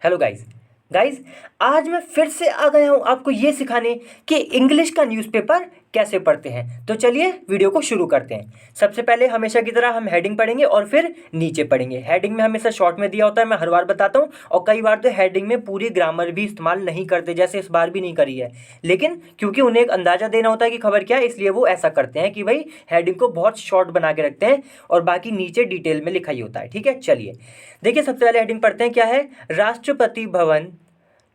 Hello guys. आज मैं फिर से आ गया हूँ आपको ये सिखाने कि इंग्लिश का न्यूज़पेपर कैसे पढ़ते हैं। तो चलिए वीडियो को शुरू करते हैं। सबसे पहले हमेशा की तरह हम हेडिंग पढ़ेंगे और फिर नीचे पढ़ेंगे। हेडिंग में हमेशा शॉर्ट में दिया होता है, मैं हर बार बताता हूँ, और कई बार तो हेडिंग में पूरी ग्रामर भी इस्तेमाल नहीं करते, जैसे इस बार भी नहीं करी है। लेकिन क्योंकि उन्हें एक अंदाज़ा देना होता है कि खबर क्या है, इसलिए वो ऐसा करते हैं कि भाई हेडिंग को बहुत शॉर्ट बना के रखते हैं और बाकी नीचे डिटेल में लिखा ही होता है। ठीक है, चलिए देखिए सबसे पहले हेडिंग पढ़ते हैं। क्या है? Rashtrapati Bhavan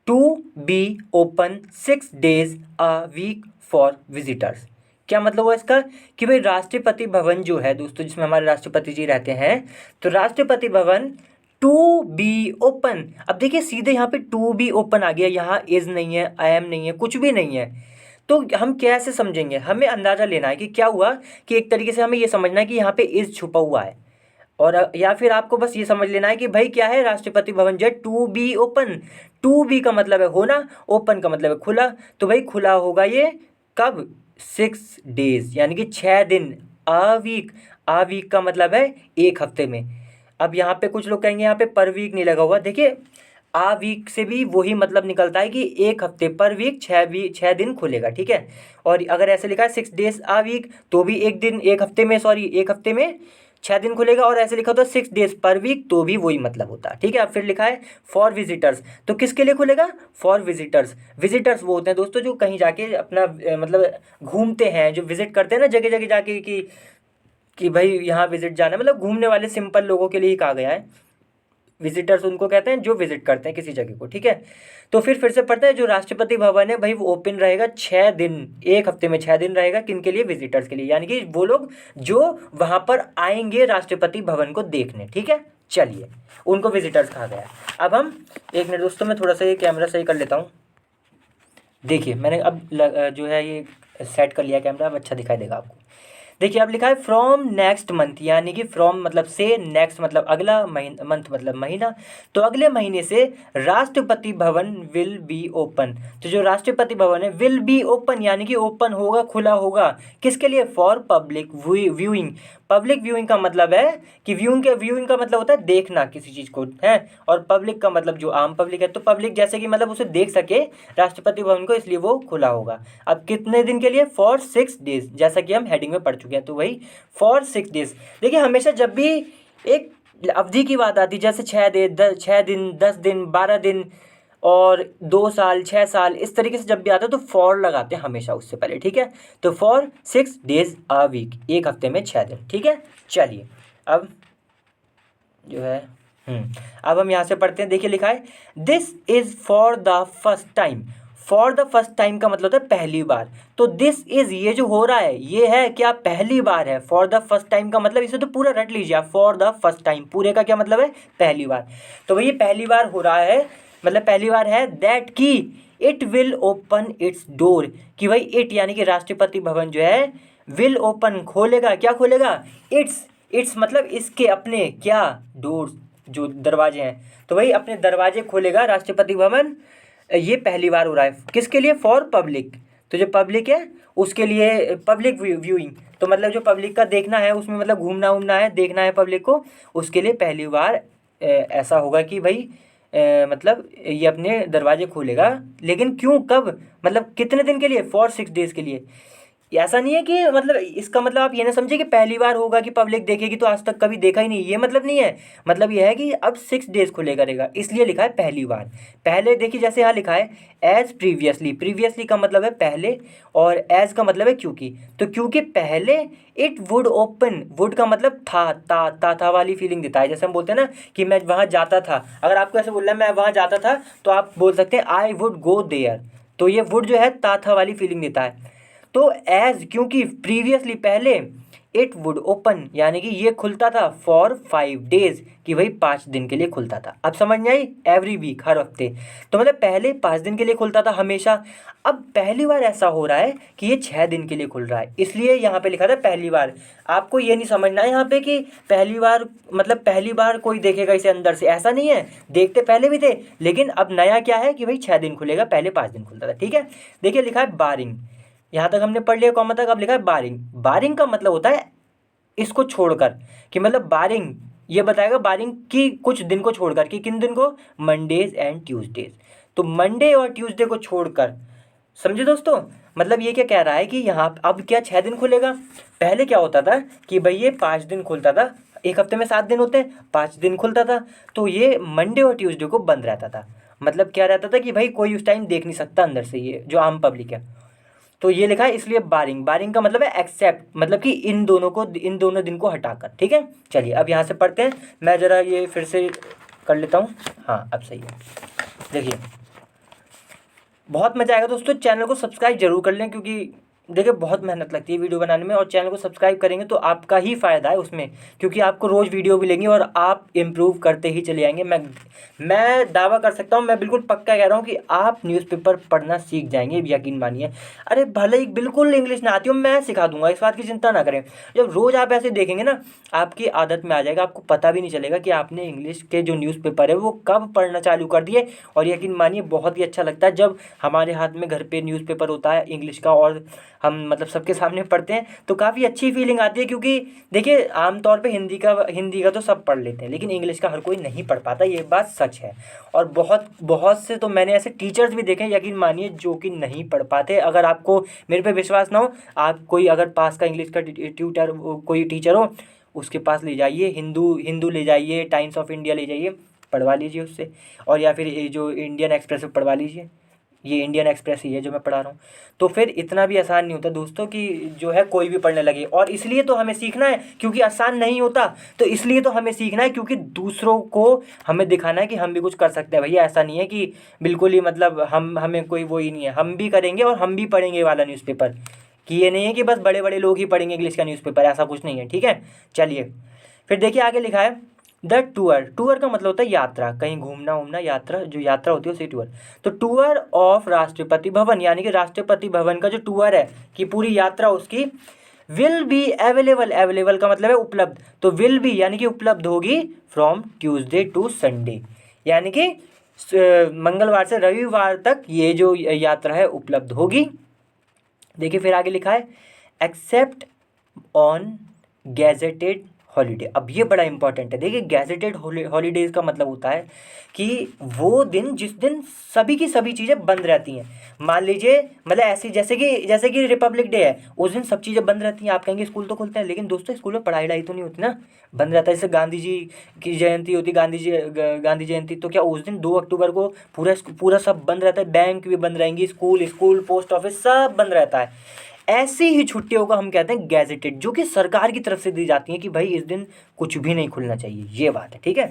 to be open 6 days a week for visitors. क्या मतलब हुआ इसका? कि भाई राष्ट्रपति भवन जो है दोस्तों, जिसमें हमारे राष्ट्रपति जी रहते हैं, तो राष्ट्रपति भवन टू बी ओपन। अब देखिए सीधे यहाँ पे टू बी ओपन आ गया, यहाँ इज नहीं है, आई एम नहीं है, कुछ भी नहीं है। तो हम कैसे समझेंगे? हमें अंदाज़ा लेना है कि क्या हुआ, कि एक तरीके से हमें ये समझना है कि यहाँ पे इज छुपा हुआ है, और या फिर आपको बस ये समझ लेना है कि भाई क्या है, राष्ट्रपति भवन जो है to be open. To be का मतलब है होना, ओपन का मतलब है खुला। तो भाई खुला होगा ये कब? 6 days, यानी कि 6 दिन। अ वीक का मतलब है एक हफ्ते में। अब यहाँ पे कुछ लोग कहेंगे यहाँ पे पर वीक नहीं लगा हुआ। देखिए आ वीक से भी वही मतलब निकलता है कि एक हफ्ते, पर वीक 6 दिन खुलेगा। ठीक है, और अगर ऐसे लिखा है 6 days आ वीक, तो भी एक दिन, एक हफ्ते में, सॉरी एक हफ्ते में 6 दिन खुलेगा। और ऐसे लिखा होता है 6 days पर वीक, तो भी वही मतलब होता है। ठीक है, अब फिर लिखा है फॉर विजिटर्स, तो किसके लिए खुलेगा? For visitors. विजिटर्स वो होते हैं दोस्तों जो कहीं जाके अपना मतलब घूमते हैं, जो विजिट करते हैं ना जगह जगह जाके, कि भाई यहाँ विजिट जाना है, मतलब घूमने वाले सिंपल लोगों के लिए ही कहा गया है। विजिटर्स उनको कहते हैं जो विजिट करते हैं किसी जगह को। ठीक है, तो फिर से पढ़ते हैं। जो राष्ट्रपति भवन है भाई वो ओपन रहेगा 6 दिन, एक हफ्ते में 6 दिन रहेगा। किन के लिए? विजिटर्स के लिए, यानी कि वो लोग जो वहाँ पर आएंगे राष्ट्रपति भवन को देखने। ठीक है, चलिए उनको विजिटर्स कहा गया है। अब हम एक मिनट दोस्तों, मैं थोड़ा सा ये कैमरा सही कर लेता हूँ। देखिए मैंने अब जो है ये सेट कर लिया कैमरा, अब अच्छा दिखाई देगा आपको। देखिए अब लिखा है फ्रॉम नेक्स्ट मंथ, यानी कि फ्रॉम मतलब से, नेक्स्ट मतलब अगला, महीना, मंथ मतलब महीना। तो अगले महीने से Rashtrapati Bhavan will be open. तो जो राष्ट्रपति भवन है विल बी ओपन, यानी कि ओपन होगा, खुला होगा। किसके लिए? For public viewing. Public viewing का मतलब है कि व्यूइंग का मतलब होता है देखना किसी चीज़ को, है। और पब्लिक का मतलब जो आम पब्लिक है, तो पब्लिक जैसे कि मतलब उसे देख सके राष्ट्रपति भवन को, इसलिए वो खुला होगा। अब कितने दिन के लिए? फॉर 6 days, जैसा कि हम हेडिंग में पढ़ चुके हैं। तो वही फॉर 6 days। देखिए हमेशा जब भी एक अवधि की बात आती है, जैसे 6 दिन 10 दिन 12 दिन और 2 साल 6 साल, इस तरीके से जब भी आता है तो फॉर लगाते हैं हमेशा उससे पहले। ठीक है, तो फॉर 6 days अ वीक, एक हफ्ते में 6 दिन। ठीक है, चलिए अब जो है अब हम यहाँ से पढ़ते हैं। देखिए लिखा है this is for the first time. For the first time का मतलब होता है पहली बार। तो दिस इज़, ये जो हो रहा है ये है क्या? पहली बार है। फॉर द फर्स्ट टाइम का मतलब, इसे तो पूरा रट लीजिए आप। फॉर द फर्स्ट टाइम पूरे का क्या मतलब है? पहली बार। तो भाई ये पहली बार हो रहा है, मतलब पहली बार है दैट की it will open it's door. कि भाई इट यानी कि राष्ट्रपति भवन जो है विल ओपन, खोलेगा। क्या खोलेगा? इट्स मतलब इसके, अपने क्या? डोर्स, जो दरवाजे हैं। तो भाई अपने दरवाजे खोलेगा राष्ट्रपति भवन। ये पहली बार हो रहा है। किसके लिए? For public. तो जो पब्लिक है उसके लिए पब्लिक व्यूइंग, तो मतलब जो पब्लिक का देखना है, उसमें मतलब घूमना उमना है, देखना है पब्लिक को, उसके लिए पहली बार ऐसा होगा कि भाई मतलब ये अपने दरवाजे खोलेगा। लेकिन क्यों, कब, मतलब कितने दिन के लिए? फॉर 6 days के लिए। ऐसा नहीं है कि मतलब इसका मतलब आप ये ना समझे कि पहली बार होगा कि पब्लिक देखेगी तो आज तक कभी देखा ही नहीं, ये मतलब नहीं है। मतलब ये है कि अब 6 days खुलेगा रहेगा, इसलिए लिखा है पहली बार। पहले देखिए जैसे यहाँ लिखा है एज प्रीवियसली। प्रीवियसली का मतलब है पहले, और एज का मतलब है क्योंकि। तो क्योंकि पहले इट वुड ओपन, वुड का मतलब था वाली फीलिंग देता है। जैसे हम बोलते हैं ना कि मैं वहाँ जाता था, अगर आपको ऐसे बोलना है मैं वहाँ जाता था, तो आप बोल सकते हैं आई वुड गो देयर। तो ये वुड जो है था वाली फीलिंग देता है। तो एज, क्योंकि प्रीवियसली पहले, इट वुड ओपन यानी कि ये खुलता था फॉर 5 days, कि भाई 5 दिन के लिए खुलता था। अब समझ में आई? एवरी वीक, हर हफ्ते। तो मतलब पहले 5 दिन के लिए खुलता था हमेशा। अब पहली बार ऐसा हो रहा है कि ये 6 दिन के लिए खुल रहा है, इसलिए यहाँ पे लिखा था पहली बार। आपको ये नहीं समझना है यहाँ पे कि पहली बार मतलब पहली बार कोई देखेगा इसे अंदर से, ऐसा नहीं है। देखते पहले भी थे, लेकिन अब नया क्या है कि भाई 6 दिन खुलेगा, पहले 5 दिन खुलता था। ठीक है, देखिए लिखा है बारिंग। यहाँ तक हमने पढ़ लिया कॉमा तक। अब लिखा है बारिंग। बारिंग का मतलब होता है इसको छोड़कर, कि मतलब बारिंग ये बताएगा बारिंग की कुछ दिन को छोड़कर, कि किन दिन को, मंडेज एंड ट्यूसडेज। तो मंडे और ट्यूसडे को छोड़कर, समझे दोस्तों, मतलब ये क्या कह रहा है कि यहाँ अब क्या 6 दिन खुलेगा। पहले क्या होता था कि भाई ये 5 दिन खुलता था, एक हफ्ते में 7 दिन होते हैं, 5 दिन खुलता था, तो ये मंडे और ट्यूसडे को बंद रहता था। मतलब क्या रहता था कि भाई कोई उस टाइम देख नहीं सकता अंदर से, ये जो आम पब्लिक है। तो ये लिखा है इसलिए बारिंग, बारिंग का मतलब है एक्सेप्ट, मतलब कि इन दोनों को, इन दोनों दिन को हटाकर। ठीक है, चलिए अब यहाँ से पढ़ते हैं। मैं ज़रा ये फिर से कर लेता हूँ। हाँ अब सही है। देखिए बहुत मज़ा आएगा दोस्तों, चैनल को सब्सक्राइब जरूर कर लें, क्योंकि देखिए बहुत मेहनत लगती है वीडियो बनाने में, और चैनल को सब्सक्राइब करेंगे तो आपका ही फ़ायदा है उसमें, क्योंकि आपको रोज़ वीडियो मिलेंगी और आप इम्प्रूव करते ही चले जाएंगे। मैं दावा कर सकता हूँ, मैं बिल्कुल पक्का कह रहा हूँ कि आप न्यूज़पेपर पढ़ना सीख जाएंगे, यकीन मानिए। अरे भले ही बिल्कुल इंग्लिश ना आती हो, मैं सिखा दूंगा, इस बात की चिंता ना करें। जब रोज़ आप ऐसे देखेंगे ना, आपकी आदत में आ जाएगा, आपको पता भी नहीं चलेगा कि आपने इंग्लिश के जो न्यूज़पेपर है वो कब पढ़ना चालू कर दिए। और यकीन मानिए बहुत ही अच्छा लगता है जब हमारे हाथ में घर पे न्यूज़पेपर होता है इंग्लिश का, और हम मतलब सबके सामने पढ़ते हैं, तो काफ़ी अच्छी फीलिंग आती है। क्योंकि देखिए आमतौर पे हिंदी का तो सब पढ़ लेते हैं, लेकिन इंग्लिश का हर कोई नहीं पढ़ पाता, ये बात सच है। और बहुत बहुत से तो मैंने ऐसे टीचर्स भी देखे हैं, यकीन मानिए, जो कि नहीं पढ़ पाते। अगर आपको मेरे पे विश्वास ना हो, आप कोई अगर पास का इंग्लिश का ट्यूटर कोई टीचर हो, उसके पास ले जाइए, हिंदू हिंदू ले जाइए, टाइम्स ऑफ इंडिया ले जाइए, पढ़वा लीजिए उससे। और या फिर ये जो इंडियन एक्सप्रेस पढ़वा लीजिए, ये इंडियन एक्सप्रेस ही है जो मैं पढ़ा रहा हूँ। तो फिर इतना भी आसान नहीं होता दोस्तों कि जो है कोई भी पढ़ने लगे। और इसलिए तो हमें सीखना है क्योंकि आसान नहीं होता, तो इसलिए तो हमें सीखना है क्योंकि दूसरों को हमें दिखाना है कि हम भी कुछ कर सकते हैं। भैया ऐसा नहीं है कि बिल्कुल ही मतलब हमें कोई वो ही नहीं है, हम भी करेंगे और हम भी पढ़ेंगे ये वाला न्यूज़पेपर। कि ये नहीं है कि बस बड़े बड़े लोग ही पढ़ेंगे इंग्लिश का न्यूज़पेपर, ऐसा कुछ नहीं है। ठीक है, चलिए फिर देखिए आगे लिखा है द टूअर। टूअर का मतलब होता है यात्रा, कहीं घूमना उमना, यात्रा, जो यात्रा होती है उसे टूअर। तो टूअर ऑफ राष्ट्रपति भवन, यानी कि राष्ट्रपति भवन का जो टूअर है, कि पूरी यात्रा उसकी, विल बी अवेलेबल, अवेलेबल का मतलब है उपलब्ध, तो विल बी यानी कि उपलब्ध होगी फ्रॉम ट्यूसडे टू संडे, यानी कि मंगलवार से रविवार तक ये जो यात्रा है उपलब्ध होगी। देखिए फिर आगे लिखा है एक्सेप्ट ऑन गैजेटेड हॉलीडे। अब ये बड़ा इंपॉर्टेंट है। देखिए गैजेटेड हॉलीडेज का मतलब होता है कि वो दिन जिस दिन सभी की सभी चीज़ें बंद रहती हैं। मान लीजिए मतलब ऐसी जैसे कि रिपब्लिक डे है, उस दिन सब चीज़ें बंद रहती हैं। आप कहेंगे स्कूल तो खुलते हैं, लेकिन दोस्तों स्कूल में पढ़ाई तो नहीं होती ना, बंद रहता है। जैसे गांधी जी की जयंती होती, गांधी जयंती, तो क्या उस दिन 2 अक्टूबर को पूरा सब बंद रहता है? बैंक भी बंद रहेंगी, स्कूल पोस्ट ऑफिस सब बंद रहता है। ऐसी ही छुट्टियों को हम कहते हैं गैजेटेड, जो कि सरकार की तरफ से दी जाती हैं कि भाई इस दिन कुछ भी नहीं खुलना चाहिए, ये बात है। ठीक है,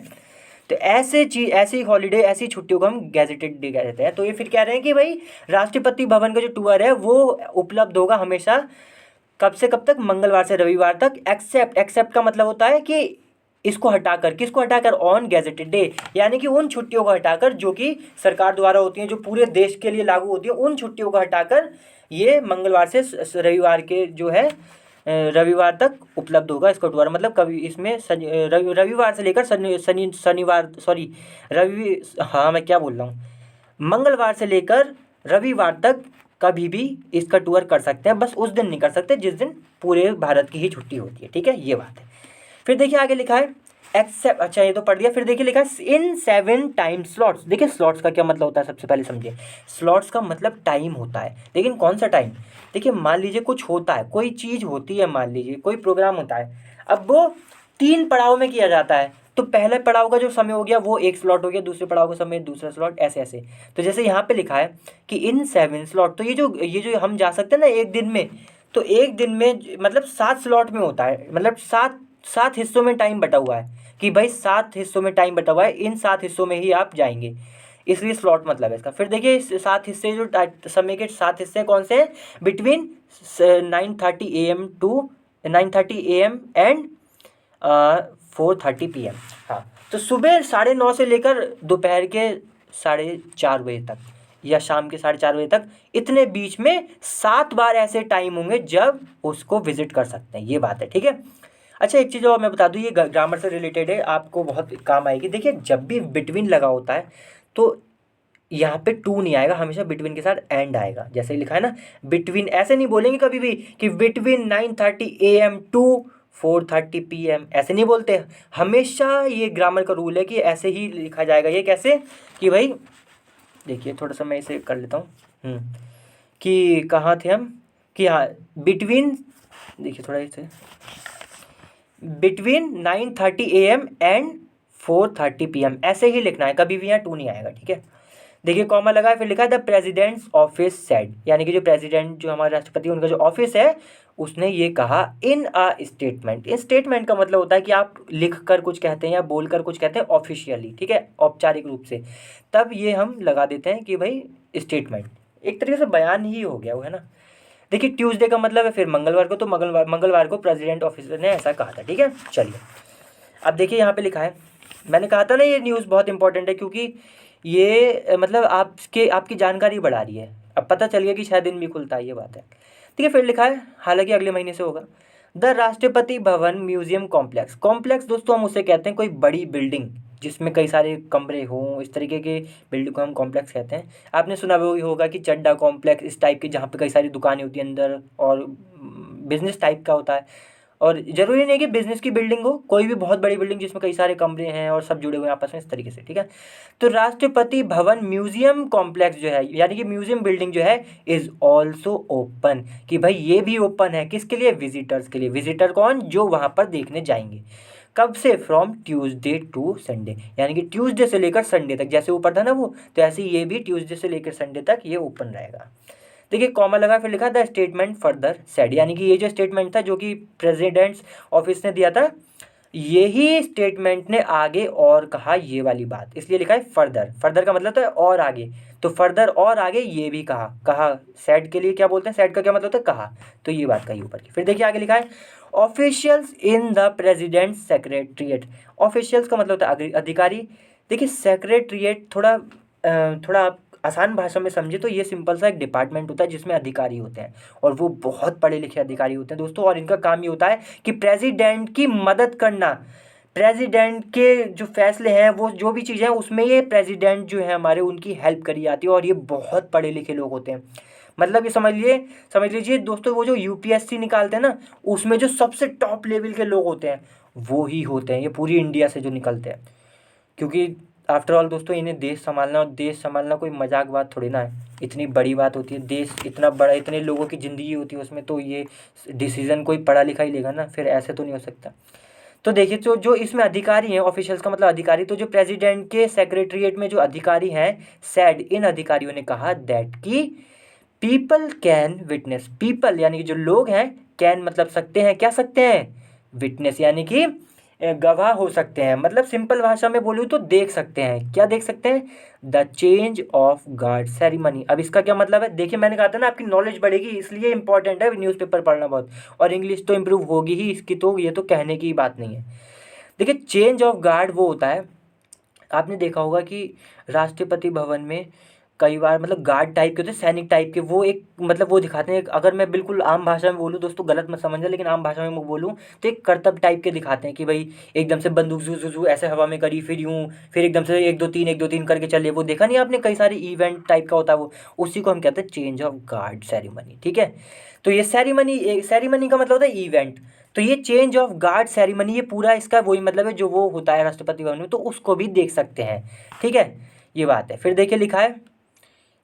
तो ऐसी हॉलीडे, ऐसी छुट्टियों को हम गैजेटेड डे कहते हैं। तो ये फिर कह रहे हैं कि भाई राष्ट्रपति भवन का जो टूर है वो उपलब्ध होगा हमेशा, कब से कब तक, मंगलवार से रविवार तक। एक्सेप्ट का मतलब होता है कि इसको हटाकर, किसको हटाकर, ऑन गैजेटेड डे, यानी कि उन छुट्टियों को हटाकर जो कि सरकार द्वारा होती हैं, जो पूरे देश के लिए लागू होती है, उन छुट्टियों को हटाकर ये मंगलवार से रविवार के जो है रविवार तक उपलब्ध होगा इसका टूर। मतलब कभी इसमें रविवार से लेकर शनिवार, सॉरी रवि हाँ मैं क्या बोल रहा हूँ, मंगलवार से लेकर रविवार तक कभी भी इसका टूर कर सकते हैं, बस उस दिन नहीं कर सकते जिस दिन पूरे भारत की ही छुट्टी होती है। ठीक है, ये बात है। फिर देखिए आगे लिखा है एक्सेप्ट, अच्छा ये तो पढ़ दिया। फिर देखिए लिखा है इन 7 टाइम स्लॉट्स। देखिए स्लॉट्स का क्या मतलब होता है, सबसे पहले समझिए। स्लॉट्स का मतलब टाइम होता है, लेकिन कौन सा टाइम? देखिए मान लीजिए कुछ होता है, कोई चीज़ होती है, मान लीजिए कोई प्रोग्राम होता है, अब वो 3 पड़ाव में किया जाता है। तो पहले पड़ाव का जो समय हो गया वो एक स्लॉट हो गया, दूसरे पड़ाव का समय दूसरा स्लॉट, ऐसे ऐसे। तो जैसे यहाँ पे लिखा है कि इन 7 स्लॉट, तो ये जो हम जा सकते हैं ना एक दिन में, तो एक दिन में मतलब 7 स्लॉट में होता है, मतलब सात सात हिस्सों में टाइम बटा हुआ है कि भाई 7 हिस्सों में टाइम बटा हुआ है, इन 7 हिस्सों में ही आप जाएंगे, इसलिए स्लॉट मतलब है इसका। फिर देखिए इस 7 हिस्से, जो समय के 7 हिस्से कौन से हैं? Between 9:30 AM to 9:30 AM and 4:30 PM। हाँ, तो सुबह 9:30 से लेकर दोपहर के 4:30 बजे तक, या शाम के 4:30 बजे तक, इतने बीच में 7 बार ऐसे टाइम होंगे जब उसको विजिट कर सकते हैं, ये बात है। ठीक है, अच्छा एक चीज़ और मैं बता दूँ, ये ग्रामर से रिलेटेड है, आपको बहुत काम आएगी। देखिए जब भी बिटवीन लगा होता है तो यहाँ पे टू नहीं आएगा, हमेशा बिटवीन के साथ एंड आएगा। जैसे ही लिखा है ना बिटवीन, ऐसे नहीं बोलेंगे कभी भी कि बिटवीन 9:30 AM टू 4:30 PM, ऐसे नहीं बोलते। हमेशा ये ग्रामर का रूल है कि ऐसे ही लिखा जाएगा। ये कैसे कि भाई देखिए, थोड़ा सा मैं इसे कर लेता हूँ। कि कहाँ थे हम, कि हाँ बिटवीन, देखिए थोड़ा इसे, बिटवीन 9:30 AM एंड 4:30 PM, ऐसे ही लिखना है, कभी भी यहाँ टू नहीं आएगा, ठीक है। देखिए कॉमा लगा है, फिर लिखा है द प्रेसिडेंट्स ऑफिस सेड, यानी कि जो प्रेसिडेंट, जो हमारे राष्ट्रपति, उनका जो ऑफिस है, उसने ये कहा इन अ स्टेटमेंट। इन स्टेटमेंट का मतलब होता है कि आप लिख कर कुछ कहते हैं या बोल कर कुछ कहते हैं ऑफिशियली, ठीक है, औपचारिक रूप से, तब ये हम लगा देते हैं कि भाई स्टेटमेंट, एक तरीके से बयान ही हो गया वो, है ना। देखिए ट्यूसडे का मतलब है फिर मंगलवार को, तो मंगलवार को प्रेसिडेंट ऑफिस ने ऐसा कहा था, ठीक है। चलिए अब देखिए यहाँ पे लिखा है, मैंने कहा था ना ये न्यूज़ बहुत इंपॉर्टेंट है, क्योंकि ये मतलब आपकी जानकारी बढ़ा रही है। अब पता चल गया कि शायद दिन भी खुलता है, ये बात है, ठीक है। फिर लिखा है, हालांकि अगले महीने से होगा। The Rashtrapati Bhavan museum complex, complex दोस्तों हम उसे कहते हैं कोई बड़ी बिल्डिंग जिसमें कई सारे कमरे हों, इस तरीके के बिल्डिंग को हम कॉम्प्लेक्स कहते हैं। आपने सुना भी होगा कि चड्डा कॉम्प्लेक्स, इस टाइप के, जहाँ पे कई सारी दुकानें होती हैं अंदर और बिजनेस टाइप का होता है। और ज़रूरी नहीं कि बिज़नेस की बिल्डिंग हो, कोई भी बहुत बड़ी बिल्डिंग जिसमें कई सारे कमरे हैं और सब जुड़े हुए हैं आपस में, इस तरीके से, ठीक है। तो राष्ट्रपति भवन म्यूजियम कॉम्प्लेक्स जो है, यानी कि म्यूजियम बिल्डिंग जो है, इज़ ऑल्सो ओपन, कि भाई ये भी ओपन है, किसके लिए, विजिटर्स के लिए। विजिटर कौन, जो वहाँ पर देखने जाएंगे। कब से, फ्रॉम ट्यूसडे टू संडे, यानी कि ट्यूसडे से लेकर संडे तक, जैसे ऊपर था ना वो, तो ऐसे ही ये भी ट्यूसडे से लेकर संडे तक ये ओपन रहेगा। देखिए कॉमा लगा, फिर लिखा द स्टेटमेंट फर्दर सेड, यानी कि ये जो स्टेटमेंट था जो कि प्रेसिडेंट्स ऑफिस ने दिया था, यही स्टेटमेंट ने आगे और कहा ये वाली बात, इसलिए लिखा है फर्दर। फर्दर का मतलब है और आगे, तो फर्दर और आगे ये भी कहा सेड के लिए क्या बोलते हैं, सेड का क्या मतलब होता है, कहा, तो ये बात कही ऊपर की। फिर देखिए आगे लिखा है officials in the president secretariat. Officials का मतलब होता है अधिकारी। देखिए सेक्रेटरिएट थोड़ा आप आसान भाषा में समझे तो ये सिंपल सा एक डिपार्टमेंट होता है जिसमें अधिकारी होते हैं, और वो बहुत पढ़े लिखे अधिकारी होते हैं दोस्तों। और इनका काम ये होता है कि प्रेसिडेंट की मदद करना, प्रेसिडेंट के जो फैसले हैं, वो जो भी चीज़ें हैं, उसमें ये प्रेसिडेंट जो है हमारे, उनकी हेल्प करी जाती है। और ये बहुत पढ़े लिखे लोग होते हैं, मतलब ये समझ लीजिए दोस्तों, वो जो यूपीएससी निकालते हैं ना, उसमें जो सबसे टॉप लेवल के लोग होते हैं वो ही होते हैं, ये पूरी इंडिया से जो निकलते हैं। क्योंकि आफ्टर ऑल दोस्तों, इन्हें देश संभालना, और देश संभालना कोई मजाक बात थोड़ी ना है, इतनी बड़ी बात होती है। देश इतना बड़ा, इतने लोगों की ज़िंदगी होती है उसमें, तो ये डिसीज़न कोई पढ़ा लिखा ही लेगा ना, फिर ऐसे तो नहीं हो सकता। तो देखिए जो इसमें अधिकारी हैं, ऑफिशियल्स का मतलब अधिकारी, तो जो प्रेसिडेंट के सेक्रेटरीट में जो अधिकारी हैं, सेड, इन अधिकारियों ने कहा दैट कि पीपल कैन विटनेस, पीपल यानी कि जो लोग हैं, कैन मतलब सकते हैं, क्या सकते हैं, विटनेस यानी कि गवाह हो सकते हैं। मतलब सिंपल भाषा में बोलूँ तो देख सकते हैं, क्या देख सकते हैं, the change of guard ceremony. अब इसका क्या मतलब है, देखिए मैंने कहा था ना आपकी नॉलेज बढ़ेगी, इसलिए इंपॉर्टेंट है न्यूज़पेपर पढ़ना बहुत, और इंग्लिश तो इम्प्रूव होगी ही इसकी, तो ये तो कहने की बात नहीं है। देखिए चेंज ऑफ गार्ड वो होता है, आपने देखा होगा कि राष्ट्रपति भवन में कई बार मतलब गार्ड टाइप के होते हैं, सैनिक टाइप के, वो एक मतलब वो दिखाते हैं। अगर मैं बिल्कुल आम भाषा में बोलूँ दोस्तों, गलत मत समझना, लेकिन आम भाषा में मैं बोलूँ तो एक करतब टाइप के दिखाते हैं कि भाई एकदम से बंदूक जू जू जू ऐसे हवा में करी, फिर यूँ, फिर एकदम से 1 2 3 करके चले, वो देखा नहीं आपने, कई सारे इवेंट टाइप का होता है वो, उसी को हम कहते हैं चेंज ऑफ गार्ड सेरेमनी, ठीक है। तो ये सेरेमनी का मतलब होता है इवेंट, तो ये चेंज ऑफ गार्ड सेरेमनी, ये पूरा इसका वही मतलब है जो वो होता है राष्ट्रपति भवन में, तो उसको भी देख सकते हैं, ठीक है, ये बात है। फिर देखिए लिखा है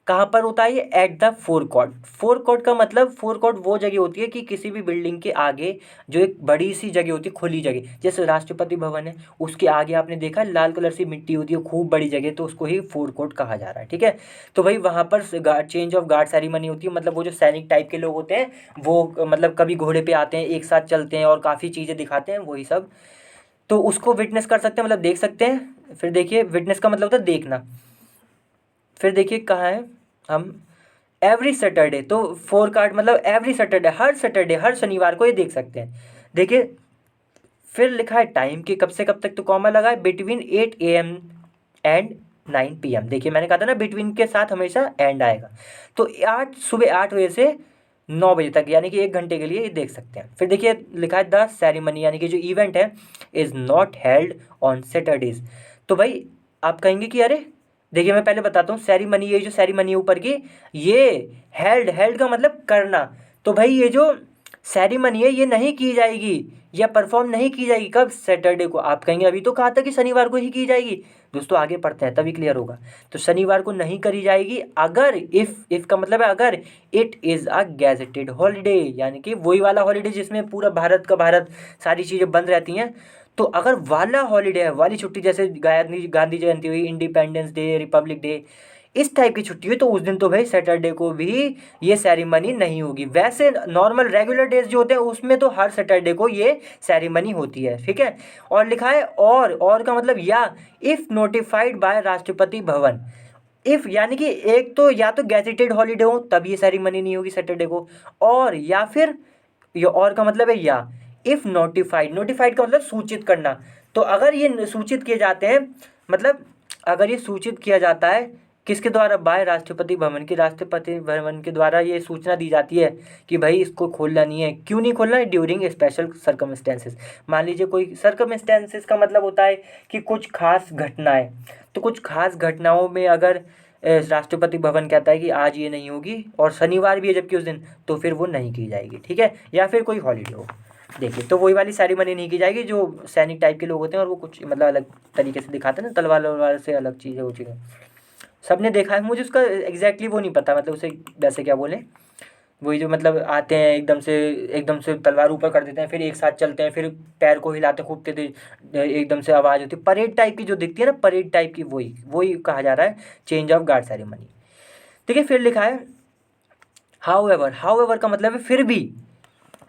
कहाँ पर होता है ये, at the four court. Four court का मतलब, फोर कोर्ट वो जगह होती है कि किसी भी बिल्डिंग के आगे जो एक बड़ी सी जगह होती है, खुली जगह, जैसे राष्ट्रपति भवन है, उसके आगे आपने देखा लाल कलर सी मिट्टी होती है, खूब बड़ी जगह, तो उसको ही फोर कोर्ट कहा जा रहा है, ठीक है। तो भाई वहाँ पर चेंज ऑफ गार्ड सेरेमनी होती है, मतलब वो जो सैनिक टाइप के लोग होते हैं, वो मतलब कभी घोड़े पे आते हैं, एक साथ चलते हैं और काफ़ी चीज़ें दिखाते हैं, वही सब, तो उसको विटनेस कर सकते हैं, मतलब देख सकते हैं। फिर देखिए विटनेस का मतलब होता है देखना। फिर देखिए कहाँ है हम, एवरी सैटरडे, तो फोर कार्ड मतलब एवरी सैटरडे, हर शनिवार को ये देख सकते हैं। देखिए फिर लिखा है टाइम के कब से कब तक, तो कॉमा लगा है बिटवीन 8 AM एंड 9 PM। देखिए मैंने कहा था ना बिटवीन के साथ हमेशा एंड आएगा, तो सुबह 8 बजे से 9 बजे तक, यानी कि 1 घंटे के लिए ये देख सकते हैं। फिर देखिए लिखा है द सेरेमनी, यानी कि जो इवेंट है, is not held on Saturdays. तो भाई आप कहेंगे कि अरे देखिए मैं पहले बताता हूँ, सेरेमनी, ये जो सेरेमनी ऊपर की, ये हेल्ड का मतलब करना, तो भाई ये जो सेरेमनी है ये नहीं की जाएगी, या परफॉर्म नहीं की जाएगी। कब? सैटरडे को। आप कहेंगे अभी तो कहा था कि शनिवार को ही की जाएगी। दोस्तों आगे पढ़ते हैं तभी क्लियर होगा। तो शनिवार को नहीं करी जाएगी अगर इफ़ का मतलब है अगर it is a gazetted holiday, यानी कि वही वाला हॉलीडे जिसमें पूरा भारत का भारत सारी चीज़ें बंद रहती हैं। तो अगर वाला हॉलीडे है, वाली छुट्टी, जैसे गांधी जयंती हुई, इंडिपेंडेंस डे, रिपब्लिक डे, इस टाइप की छुट्टी हुई, तो उस दिन तो भाई सैटरडे को भी ये सेरेमनी नहीं होगी। वैसे नॉर्मल रेगुलर डेज जो होते हैं उसमें तो हर सैटरडे को ये सेरेमनी होती है, ठीक है। और लिखा है और का मतलब या if notified by Rashtrapati Bhavan. If यानी कि एक तो या तो गैजेटेड हॉलीडे हो तब ये सेरेमनी नहीं होगी सैटरडे को, और या फिर ये और का मतलब है या इफ़ नोटिफाइड का मतलब सूचित करना। तो अगर ये सूचित किए जाते हैं, मतलब अगर ये सूचित किया जाता है किसके द्वारा? बाय राष्ट्रपति भवन की, राष्ट्रपति भवन के द्वारा ये सूचना दी जाती है कि भाई इसको खोलना नहीं है। क्यों नहीं खोलना है? During special circumstances. मान लीजिए कोई सर्कमस्टेंसेस का मतलब होता है कि कुछ खास घटनाएं, तो कुछ खास घटनाओं में अगर राष्ट्रपति भवन कहता है कि आज ये नहीं होगी और शनिवार भी है जबकि उस दिन, तो फिर वो नहीं की जाएगी, ठीक है। या फिर कोई हॉलीडे हो, देखिए तो वही वाली सेरेमनी नहीं की जाएगी जो सैनिक टाइप के लोग होते हैं और वो कुछ मतलब अलग तरीके से दिखाते हैं ना, तलवार वलवार से अलग चीज़ है वो चीज़ें। सबने देखा है, मुझे उसका एग्जैक्टली वो नहीं पता, मतलब उसे वैसे क्या बोले, वही जो मतलब आते हैं एकदम से तलवार ऊपर कर देते हैं, फिर एक साथ चलते हैं, फिर पैर को हिलाते हैं खूब तेज, एकदम से आवाज़ होती है, परेड टाइप की जो दिखती है ना, परेड टाइप की, वही वही कहा जा रहा है चेंज ऑफ गार्ड सेरेमनी। ठीक है, फिर लिखा है हाउएवर का मतलब है फिर भी,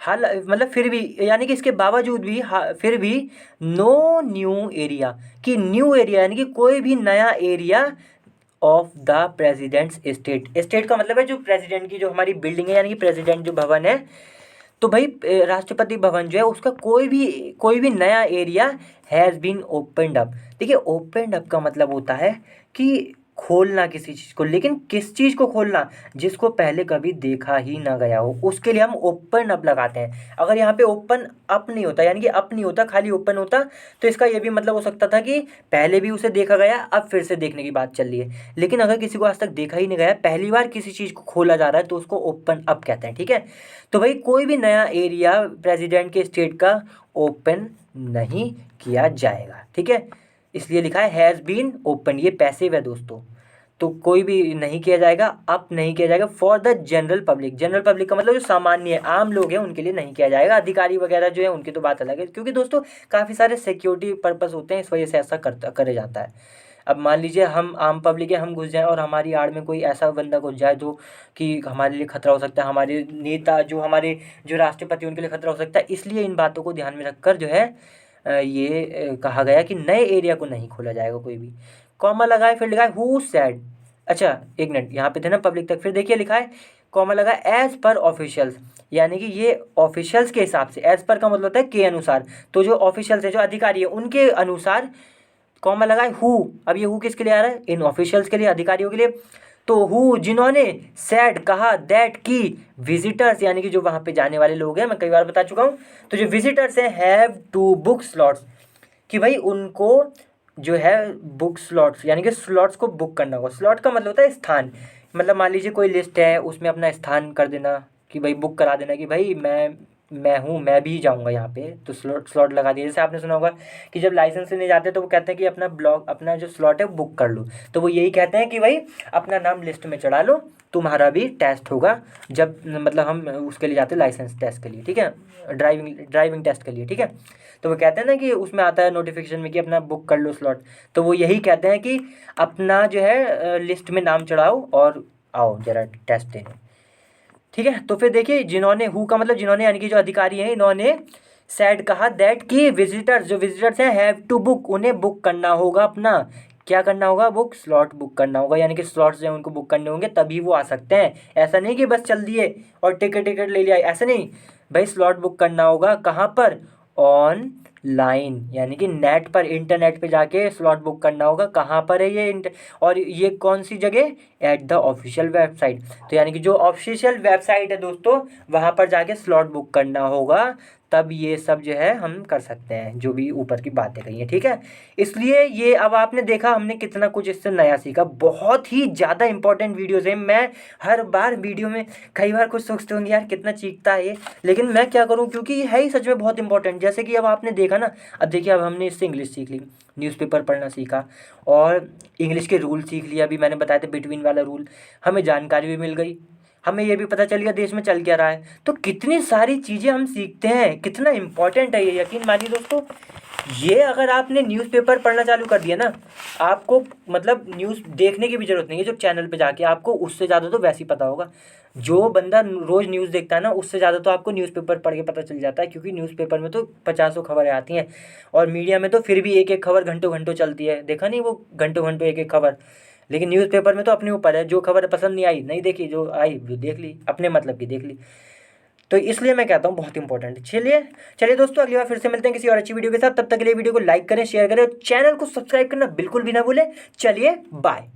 हाल मतलब फिर भी, यानी कि इसके बावजूद भी, फिर भी नो न्यू एरिया, कि न्यू एरिया यानी कि कोई भी नया area of the president's state का मतलब है जो प्रेसिडेंट की जो हमारी बिल्डिंग है, यानी कि प्रेसिडेंट जो भवन है, तो भाई राष्ट्रपति भवन जो है उसका कोई भी नया area has been opened up. देखिए ओपनड अप का मतलब होता है कि खोलना किसी चीज़ को, लेकिन किस चीज़ को खोलना? जिसको पहले कभी देखा ही ना गया हो, उसके लिए हम ओपन अप लगाते हैं। अगर यहाँ पे ओपन अप नहीं होता, यानी कि अप नहीं होता, खाली ओपन होता, तो इसका ये भी मतलब हो सकता था कि पहले भी उसे देखा गया, अब फिर से देखने की बात चल रही है। लेकिन अगर किसी को आज तक देखा ही नहीं गया, पहली बार किसी चीज़ को खोला जा रहा है, तो उसको ओपन अप कहते हैं, ठीक है। तो भाई कोई भी नया एरिया प्रेसिडेंट के स्टेट का ओपन नहीं किया जाएगा, ठीक है। इसलिए लिखा है हैज़ बीन ओपन, ये पैसिव है दोस्तों, तो कोई भी नहीं किया जाएगा, अप नहीं किया जाएगा for the general public. General public का मतलब जो सामान्य है, आम लोग हैं, उनके लिए नहीं किया जाएगा। अधिकारी वगैरह जो है उनकी तो बात अलग है, क्योंकि दोस्तों काफ़ी सारे सिक्योरिटी पर्पस होते हैं, इस वजह से ऐसा करे जाता है। अब मान लीजिए हम आम पब्लिक है, हम घुस जाएं और हमारी आड़ में कोई ऐसा बंदा घुस जाए जो कि हमारे लिए खतरा हो सकता है, हमारे नेता जो हमारे जो राष्ट्रपति उनके लिए खतरा हो सकता है। इसलिए इन बातों को ध्यान में रखकर जो है कहा गया कि नए एरिया को नहीं खोला जाएगा कोई भी। कॉमा लगाए, फिर लिखा है हु सैड। अच्छा एक मिनट, यहाँ पे थे ना पब्लिक तक, फिर देखिए लिखा है कॉमा लगा एज पर ऑफिशियल्स, यानी कि ये ऑफिशियल्स के हिसाब से, एज पर का मतलब होता है के अनुसार, तो जो ऑफिशियल्स है, जो अधिकारी है, उनके अनुसार, कॉमा लगाए हु। अब ये हु किसके लिए आ रहा है? इन ऑफिशियल्स के लिए, अधिकारियों के लिए। तो हु जिन्होंने, सैड कहा, दैट की, विजिटर्स यानी कि जो वहाँ पे जाने वाले लोग हैं, मैं कई बार बता चुका हूँ, तो जो विजिटर्स हैं हैव टू बुक स्लॉट्स, कि भाई उनको जो है बुक स्लॉट्स यानी कि स्लॉट्स को बुक करना होगा। स्लॉट का मतलब होता है स्थान, मतलब मान लीजिए कोई लिस्ट है उसमें अपना स्थान कर देना कि भाई बुक करा देना कि भाई मैं भी जाऊंगा यहाँ पे, तो स्लॉट लगा दिया। जैसे आपने सुना होगा कि जब लाइसेंस लेने जाते हैं तो वो कहते हैं कि अपना जो स्लॉट है बुक कर लो, तो वो यही कहते हैं कि भाई अपना नाम लिस्ट में चढ़ा लो, तुम्हारा भी टेस्ट होगा जब मतलब हम उसके लिए जाते हैं लाइसेंस टेस्ट के लिए, ठीक है, ड्राइविंग टेस्ट के लिए, ठीक है। तो वो कहते हैं ना कि उसमें आता है नोटिफिकेशन में कि अपना बुक कर लो स्लॉट, तो वो यही कहते हैं कि अपना जो है लिस्ट में नाम चढ़ाओ और आओ ज़रा टेस्ट देने, ठीक है। तो फिर देखिए जिन्होंने, हु का मतलब जिन्होंने, यानी कि जो अधिकारी हैं, इन्होंने सैड कहा दैट कि विजिटर्स हैं हैव टू बुक, उन्हें बुक करना होगा, अपना क्या करना होगा? बुक स्लॉट बुक करना होगा, यानी कि स्लॉट्स जो हैं उनको बुक करने होंगे तभी वो आ सकते हैं। ऐसा नहीं कि बस चल दिए और टिकट ले लिया, ऐसा नहीं भाई, स्लॉट बुक करना होगा कहाँ पर? ऑनलाइन, यानी कि नेट पर, इंटरनेट पे जाके स्लॉट बुक करना होगा। कहाँ पर है ये और ये कौन सी जगह? एट द ऑफिशियल वेबसाइट, तो यानी कि जो ऑफिशियल वेबसाइट है दोस्तों, वहाँ पर जाके स्लॉट बुक करना होगा, तब ये सब जो है हम कर सकते हैं, जो भी ऊपर की बातें कही हैं, ठीक है। इसलिए ये अब आपने देखा हमने कितना कुछ इससे नया सीखा। बहुत ही ज़्यादा इंपॉर्टेंट वीडियोज़ हैं। मैं हर बार वीडियो में कई बार कुछ सोचते होंगे यार कितना चीखता है ये, लेकिन मैं क्या करूँ, क्योंकि ये है ही सच में बहुत इंपॉर्टेंट। जैसे कि अब आपने देखा ना, अब देखिए अब हमने इससे इंग्लिश सीख ली, न्यूज़पेपर पढ़ना सीखा और इंग्लिश के रूल सीख लिया। अभी मैंने बताया था बिटवीन वाला रूल, हमें जानकारी भी मिल गई, हमें ये भी पता चल गया देश में चल क्या रहा है। तो कितनी सारी चीज़ें हम सीखते हैं, कितना इंपॉर्टेंट है ये। यकीन मानिए दोस्तों, ये अगर आपने न्यूज़पेपर पढ़ना चालू कर दिया ना, आपको मतलब न्यूज़ देखने की भी ज़रूरत नहीं है। जो चैनल पे जाके आपको उससे ज़्यादा तो वैसे ही पता होगा। जो बंदा रोज़ न्यूज़ देखता है ना, उससे ज़्यादा तो आपको न्यूज़पेपर पढ़ के पता चल जाता है, क्योंकि न्यूज़पेपर में तो पचासों खबरें आती हैं और मीडिया में तो फिर भी एक एक खबर घंटों घंटों चलती है। देखा नहीं, वो घंटों घंटों एक एक खबर। लेकिन न्यूज़पेपर में तो अपने ऊपर है, जो खबर पसंद नहीं आई नहीं देखी, जो आई वो देख ली, अपने मतलब की देख ली। तो इसलिए मैं कहता हूँ बहुत इंपॉर्टेंट है। चलिए चलिए दोस्तों, अगली बार फिर से मिलते हैं किसी और अच्छी वीडियो के साथ। तब तक के लिए वीडियो को लाइक करें, शेयर करें और चैनल को सब्सक्राइब करना बिल्कुल भी ना भूलें। चलिए बाय।